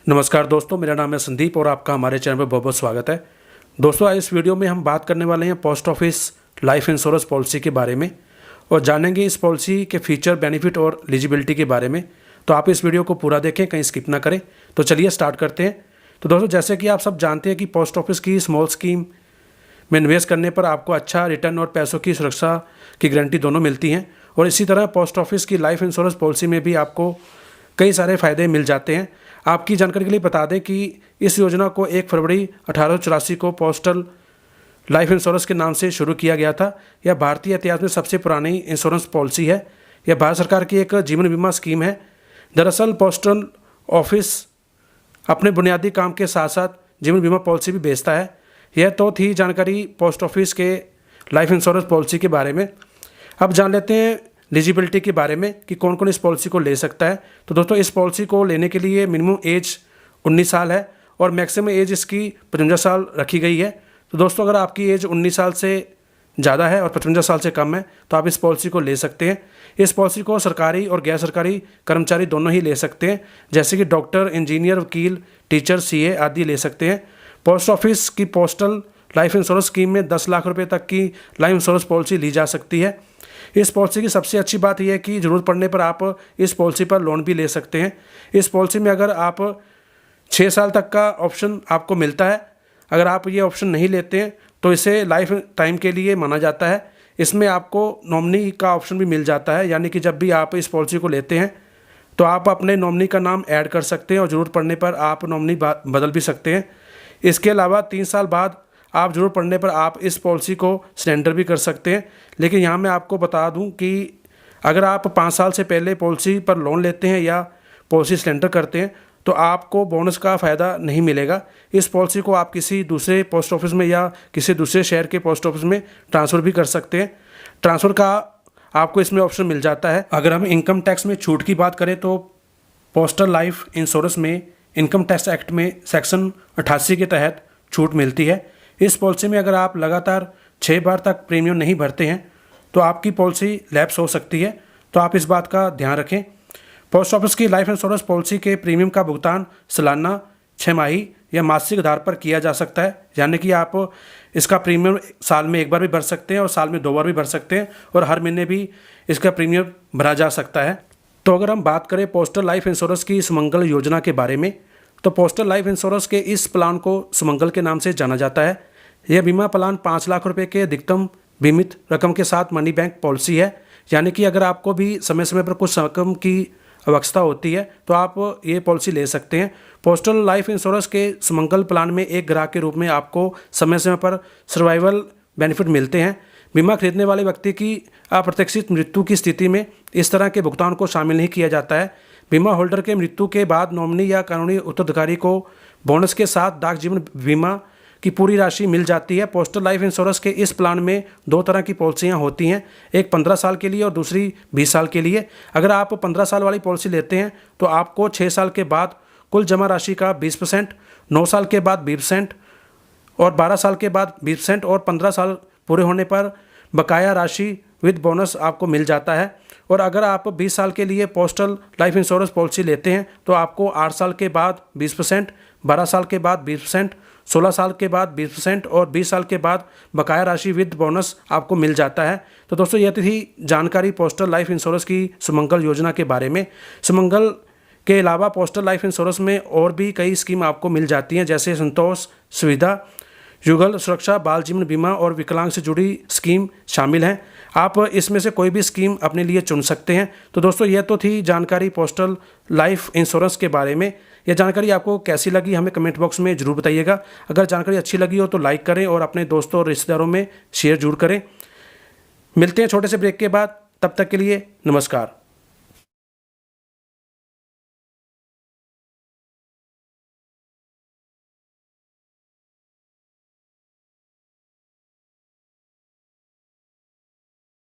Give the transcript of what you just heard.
नमस्कार दोस्तों, मेरा नाम है संदीप और आपका हमारे चैनल पर बहुत बहुत स्वागत है। दोस्तों, आज इस वीडियो में हम बात करने वाले हैं post office life insurance policy के बारे में और जानेंगे इस पॉलिसी के फीचर, बेनिफिट और एलिजिबिलिटी के बारे में। तो आप इस वीडियो को पूरा देखें, कहीं स्किप ना करें। तो चलिए स्टार्ट करते हैं। तो दोस्तों, जैसे कि आप सब जानते हैं कि पोस्ट ऑफिस की स्मॉल स्कीम में निवेश करने पर आपको अच्छा रिटर्न और पैसों की सुरक्षा की गारंटी दोनों मिलती हैं। और इसी तरह पोस्ट ऑफिस की लाइफ इंश्योरेंस पॉलिसी में भी आपको कई सारे फ़ायदे मिल जाते हैं। आपकी जानकारी के लिए बता दें कि इस योजना को 1 फरवरी 1884 को पोस्टल लाइफ इंश्योरेंस के नाम से शुरू किया गया था। यह भारतीय इतिहास में सबसे पुरानी इंश्योरेंस पॉलिसी है। यह भारत सरकार की एक जीवन बीमा स्कीम है। दरअसल पोस्टल ऑफिस अपने बुनियादी काम के साथ साथ जीवन बीमा पॉलिसी भी बेचता है। यह तो थी जानकारी पोस्ट ऑफिस के लाइफ इंश्योरेंस पॉलिसी के बारे में। अब जान लेते हैं एलिजिबिलिटी के बारे में कि कौन कौन इस पॉलिसी को ले सकता है। तो दोस्तों, इस पॉलिसी को लेने के लिए मिनिमम एज 19 साल है और मैक्सिमम एज इसकी 55 साल रखी गई है। तो दोस्तों, अगर आपकी एज 19 साल से ज़्यादा है और 55 साल से कम है तो आप इस पॉलिसी को ले सकते हैं। इस पॉलिसी को सरकारी और गैर सरकारी कर्मचारी दोनों ही ले सकते हैं, जैसे कि डॉक्टर, इंजीनियर, वकील, टीचर, सीए आदि ले सकते हैं। पोस्ट ऑफिस की पोस्टल लाइफ इंश्योरेंस स्कीम में 10 लाख रुपये तक की लाइफ इंश्योरेंस पॉलिसी ली जा सकती है। इस पॉलिसी की सबसे अच्छी बात यह है कि ज़रूरत पड़ने पर आप इस पॉलिसी पर लोन भी ले सकते हैं। इस पॉलिसी में अगर आप 6 साल तक का ऑप्शन आपको मिलता है। अगर आप ये ऑप्शन नहीं लेते हैं तो इसे लाइफ टाइम के लिए माना जाता है। इसमें आपको नॉमिनी का ऑप्शन भी मिल जाता है, यानी कि जब भी आप इस पॉलिसी को लेते हैं तो आप अपने नॉमिनी का नाम ऐड कर सकते हैं और ज़रूरत पड़ने पर आप नॉमिनी बदल भी सकते हैं। इसके अलावा 3 साल बाद आप ज़रूरत पड़ने पर आप इस पॉलिसी को सरेंडर भी कर सकते हैं। लेकिन यहाँ मैं आपको बता दूँ कि अगर आप 5 साल से पहले पॉलिसी पर लोन लेते हैं या पॉलिसी सरेंडर करते हैं तो आपको बोनस का फ़ायदा नहीं मिलेगा। इस पॉलिसी को आप किसी दूसरे पोस्ट ऑफिस में या किसी दूसरे शहर के पोस्ट ऑफिस में ट्रांसफ़र भी कर सकते हैं। ट्रांसफ़र का आपको इसमें ऑप्शन मिल जाता है। अगर हम इनकम टैक्स में छूट की बात करें तो पोस्टल लाइफ इंश्योरेंस में इनकम टैक्स एक्ट में सेक्शन 88 के तहत छूट मिलती है। इस पॉलिसी में अगर आप लगातार 6 बार तक प्रीमियम नहीं भरते हैं तो आपकी पॉलिसी लैप्स हो सकती है। तो आप इस बात का ध्यान रखें। पोस्ट ऑफिस की लाइफ इंश्योरेंस पॉलिसी के प्रीमियम का भुगतान सालाना, 6माही या मासिक आधार पर किया जा सकता है, यानी कि आप इसका प्रीमियम साल में 1 बार भी भर सकते हैं और साल में 2 बार भी भर सकते हैं और हर महीने भी इसका प्रीमियम भरा जा सकता है। तो अगर हम बात करें पोस्टल लाइफ इंश्योरेंस की सुमंगल योजना के बारे में, तो पोस्टल लाइफ इंश्योरेंस के इस प्लान को सुमंगल के नाम से जाना जाता है। यह बीमा प्लान 5 लाख रुपए के अधिकतम बीमित रकम के साथ मनी बैंक पॉलिसी है, यानी कि अगर आपको भी समय समय पर कुछ रकम की आवश्यकता होती है तो आप ये पॉलिसी ले सकते हैं। पोस्टल लाइफ इंश्योरेंस के सुमंगल प्लान में एक ग्राहक के रूप में आपको समय समय पर सर्वाइवल बेनिफिट मिलते हैं। बीमा खरीदने वाले व्यक्ति की अप्रत्याशित मृत्यु की स्थिति में इस तरह के भुगतान को शामिल नहीं किया जाता है। बीमा होल्डर के मृत्यु के बाद नॉमिनी या कानूनी उत्तराधिकारी को बोनस के साथ डाक जीवन बीमा की पूरी राशि मिल जाती है। पोस्टल लाइफ इंश्योरेंस के इस प्लान में 2 तरह की पॉलिसियां होती हैं, एक 15 साल के लिए और दूसरी 20 साल के लिए। अगर आप 15 साल वाली पॉलिसी लेते हैं तो आपको 6 साल के बाद कुल जमा राशि का 20%, 9 साल के बाद 20% और 12 साल के बाद 20% और 15 साल पूरे होने पर बकाया राशि विद बोनस आपको मिल जाता है। और अगर आप 20 साल के लिए पोस्टल लाइफ इंश्योरेंस पॉलिसी लेते हैं तो आपको 8 साल के बाद 20%, 12 साल के बाद 20%, 16 साल के बाद 20% और 20 साल के बाद बकाया राशि विद बोनस आपको मिल जाता है। तो दोस्तों, यह थी जानकारी पोस्टल लाइफ इंश्योरेंस की सुमंगल योजना के बारे में। सुमंगल के अलावा पोस्टल लाइफ इंश्योरेंस में और भी कई स्कीम आपको मिल जाती हैं, जैसे संतोष सुविधा, युगल सुरक्षा, बाल जीवन बीमा और विकलांग से जुड़ी स्कीम शामिल हैं। आप इसमें से कोई भी स्कीम अपने लिए चुन सकते हैं। तो दोस्तों, यह तो थी जानकारी पोस्टल लाइफ इंश्योरेंस के बारे में। यह जानकारी आपको कैसी लगी हमें कमेंट बॉक्स में ज़रूर बताइएगा। अगर जानकारी अच्छी लगी हो तो लाइक करें और अपने दोस्तों और रिश्तेदारों में शेयर जरूर करें। मिलते हैं छोटे से ब्रेक के बाद, तब तक के लिए नमस्कार।